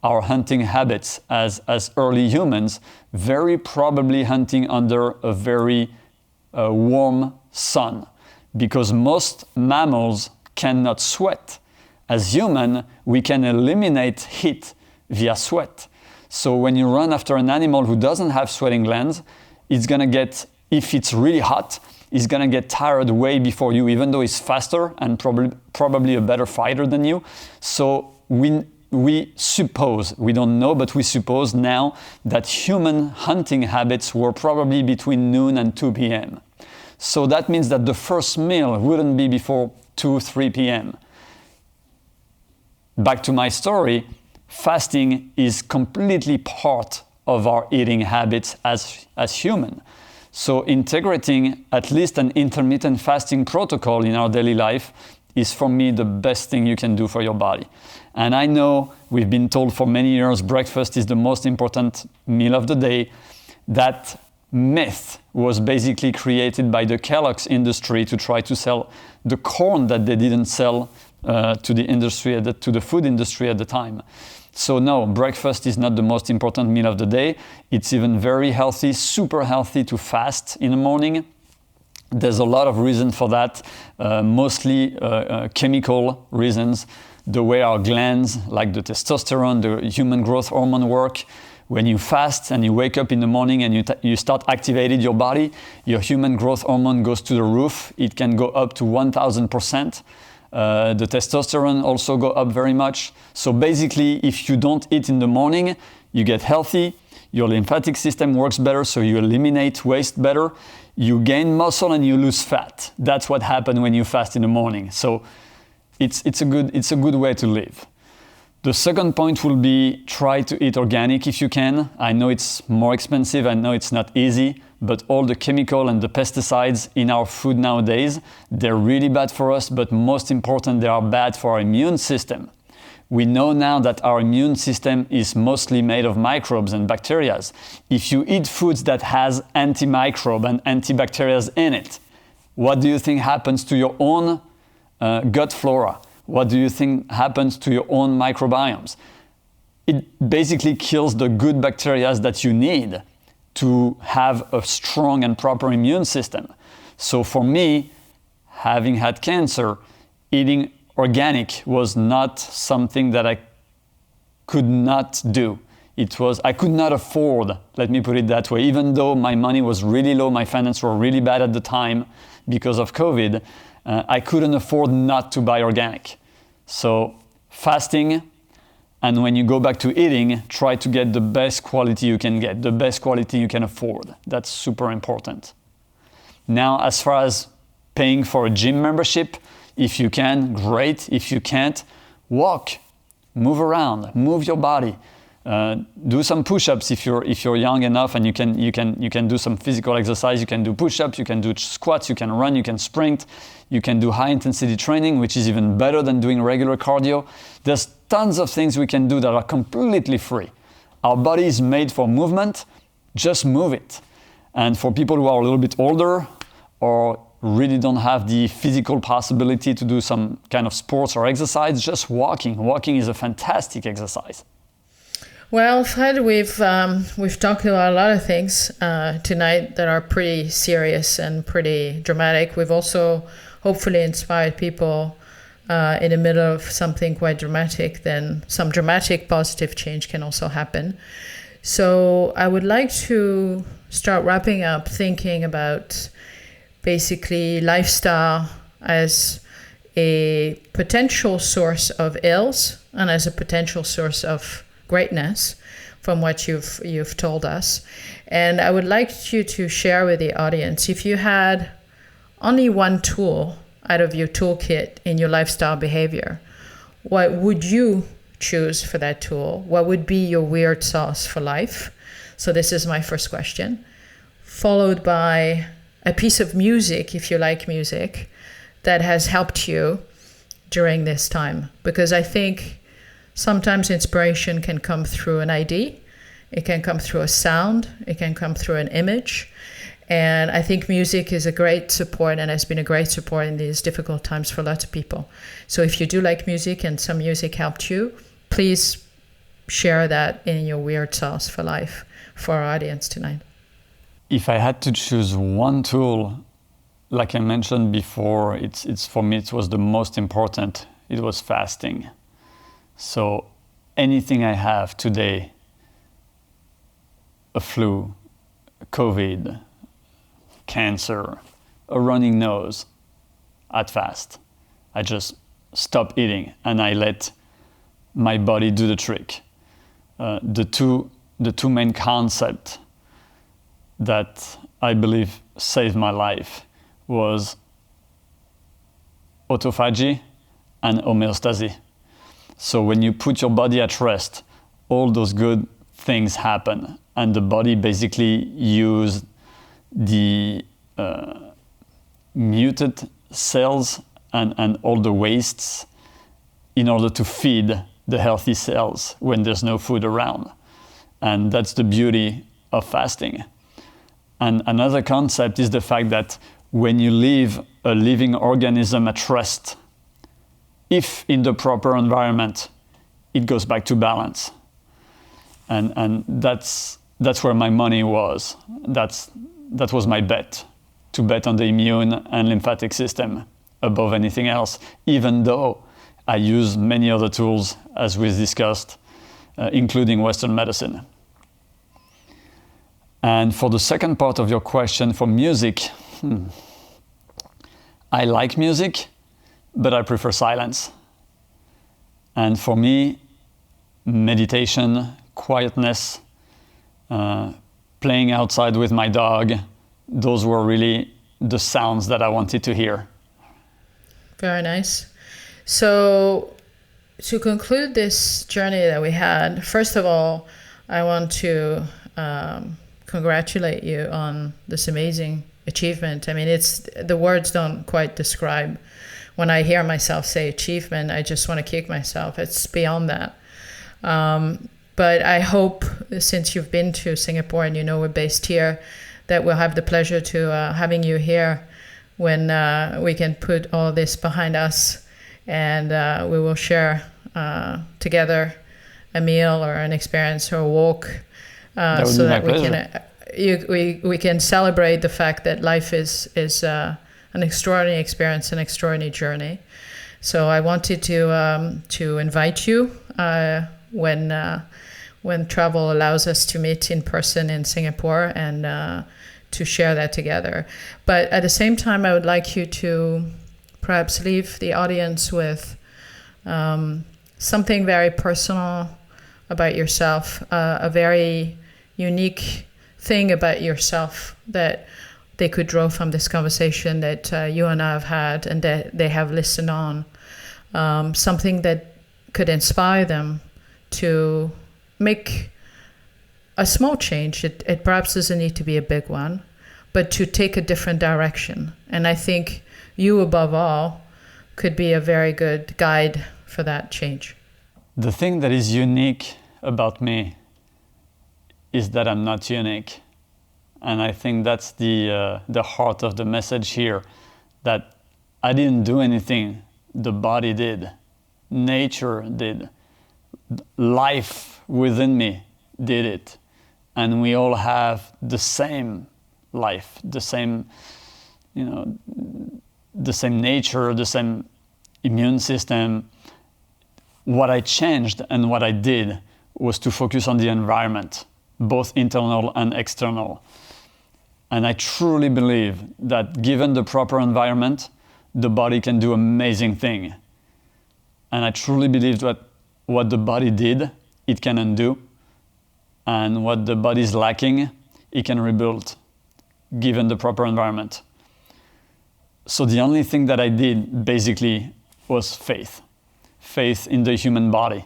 our hunting habits as early humans? Very probably hunting under a very warm sun, because most mammals cannot sweat. As human, we can eliminate heat via sweat. So when you run after an animal who doesn't have sweating glands, it's gonna get, if it's really hot, it's gonna get tired way before you, even though it's faster and probably a better fighter than you. So we suppose, we don't know, but we suppose now that human hunting habits were probably between noon and 2 p.m. So that means that the first meal wouldn't be before 2, 3 p.m. Back to my story, fasting is completely part of our eating habits as human. So integrating at least an intermittent fasting protocol in our daily life is, for me, the best thing you can do for your body. And I know we've been told for many years breakfast is the most important meal of the day. That myth was basically created by the Kellogg's industry to try to sell the corn that they didn't sell to the industry, to the food industry at the time. So no, breakfast is not the most important meal of the day. It's even very healthy, super healthy to fast in the morning. There's a lot of reasons for that, mostly chemical reasons. The way our glands, like the testosterone, the human growth hormone work. When you fast and you wake up in the morning and you start activating your body, your human growth hormone goes to the roof. It can go up to 1000%. The testosterone also go up very much. So basically, if you don't eat in the morning, you get healthy, your lymphatic system works better, so you eliminate waste better, you gain muscle and you lose fat. That's what happens when you fast in the morning. So it's a good way to live. The second point will be try to eat organic if you can. I know it's more expensive, I know it's not easy, but all the chemical and the pesticides in our food nowadays, they're really bad for us, but most important, they are bad for our immune system. We know now that our immune system is mostly made of microbes and bacteria. If you eat foods that has antimicrobe and antibacterial in it, what do you think happens to your own gut flora? What do you think happens to your own microbiomes? It basically kills the good bacteria that you need to have a strong and proper immune system. So for me, having had cancer, eating organic was not something that I could not do. I could not afford, let me put it that way, even though my money was really low, my finances were really bad at the time because of COVID, I couldn't afford not to buy organic. So fasting, and when you go back to eating, try to get the best quality you can get, the best quality you can afford. That's super important. Now, as far as paying for a gym membership, if you can, great. If you can't, walk, move around, move your body. Do some push-ups if you're young enough and you can do some physical exercise. You can do push-ups, you can do squats, you can run, you can sprint, you can do high-intensity training, which is even better than doing regular cardio. There's tons of things we can do that are completely free. Our body is made for movement, just move it. And for people who are a little bit older or really don't have the physical possibility to do some kind of sports or exercise, just walking. Walking is a fantastic exercise. Well, Fred, we've talked about a lot of things tonight that are pretty serious and pretty dramatic. We've also hopefully inspired people in the middle of something quite dramatic. Then some dramatic positive change can also happen. So I would like to start wrapping up thinking about basically lifestyle as a potential source of ills and as a potential source of greatness from what you've told us. And I would like you to share with the audience, if you had only one tool out of your toolkit in your lifestyle behavior, what would you choose for that tool? What would be your weird sauce for life? So this is my first question, followed by a piece of music, if you like music, that has helped you during this time. Because I think sometimes inspiration can come through an idea, it can come through a sound, it can come through an image. And I think music is a great support and has been a great support in these difficult times for lots of people. So if you do like music and some music helped you, please share that in your weird sauce for life for our audience tonight. If I had to choose one tool, like I mentioned before, it's for me, it was the most important. It was fasting. So anything I have today, a flu, COVID, cancer, a running nose, I'd fast. I just stop eating and I let my body do the trick. The two main concepts that I believe saved my life was autophagy and homeostasis. So when you put your body at rest, all those good things happen, and the body basically uses the muted cells and all the wastes in order to feed the healthy cells when there's no food around. And that's the beauty of fasting. And another concept is the fact that when you leave a living organism at rest, if in the proper environment, it goes back to balance. And that's where my money was. That was my bet, to bet on the immune and lymphatic system above anything else, even though I use many other tools, as we discussed, including Western medicine. And for the second part of your question, for music, I like music, but I prefer silence. And for me, meditation, quietness, playing outside with my dog, those were really the sounds that I wanted to hear. Very nice. So to conclude this journey that we had, first of all, I want to congratulate you on this amazing achievement. I mean, the words don't quite describe. When I hear myself say achievement, I just want to kick myself. It's beyond that. But I hope, since you've been to Singapore and you know we're based here, that we'll have the pleasure to having you here when we can put all this behind us, and we will share together a meal or an experience or a walk, so that we can celebrate the fact that life is an extraordinary experience, an extraordinary journey. So I wanted to invite you when travel allows us to meet in person in Singapore and to share that together. But at the same time, I would like you to perhaps leave the audience with something very personal about yourself, a very unique thing about yourself that they could draw from this conversation that you and I have had and that they have listened on, something that could inspire them to make a small change. It perhaps doesn't need to be a big one, but to take a different direction. And I think you, above all, could be a very good guide for that change. The thing that is unique about me is that I'm not unique. And I think that's the heart of the message here, that I didn't do anything. The body did. Nature did. Life within me did it. And we all have the same life, the same nature, the same immune system. What I changed and what I did was to focus on the environment, both internal and external. And I truly believe that given the proper environment, the body can do amazing things. And I truly believe that what the body did, it can undo. And what the body is lacking, it can rebuild, given the proper environment. So the only thing that I did basically was faith. Faith in the human body.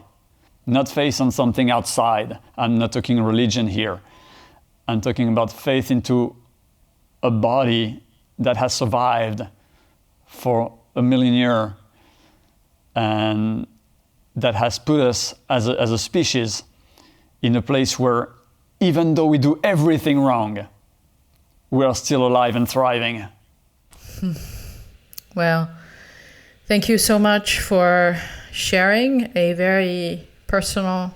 Not faith on something outside. I'm not talking religion here. I'm talking about faith into a body that has survived for 1 million years and that has put us as a species in a place where, even though we do everything wrong, we are still alive and thriving. Well, thank you so much for sharing a very personal,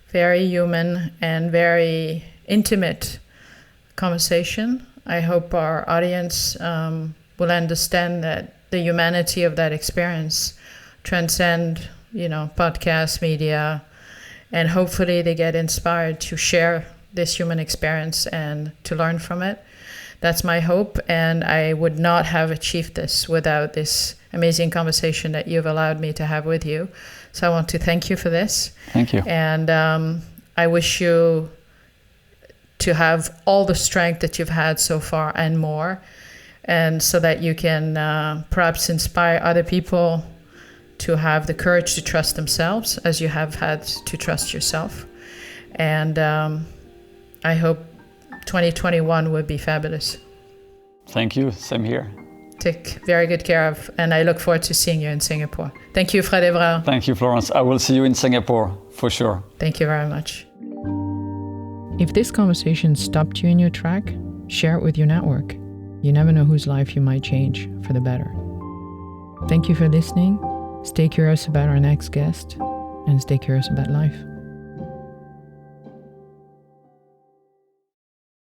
very human, and very intimate conversation. I hope our audience will understand that the humanity of that experience transcend, podcast, media, and hopefully they get inspired to share this human experience and to learn from it. That's my hope, and I would not have achieved this without this amazing conversation that you've allowed me to have with you. So I want to thank you for this. Thank you. And I wish you to have all the strength that you've had so far and more, and so that you can perhaps inspire other people to have the courage to trust themselves as you have had to trust yourself. And I hope 2021 will be fabulous. Thank you. Same here. Take very good care of, and I look forward to seeing you in Singapore. Thank you, Fred Evrard. Thank you, Florence. I will see you in Singapore for sure. Thank you very much. If this conversation stopped you in your track, share it with your network. You never know whose life you might change for the better. Thank you for listening. Stay curious about our next guest. and stay curious about life.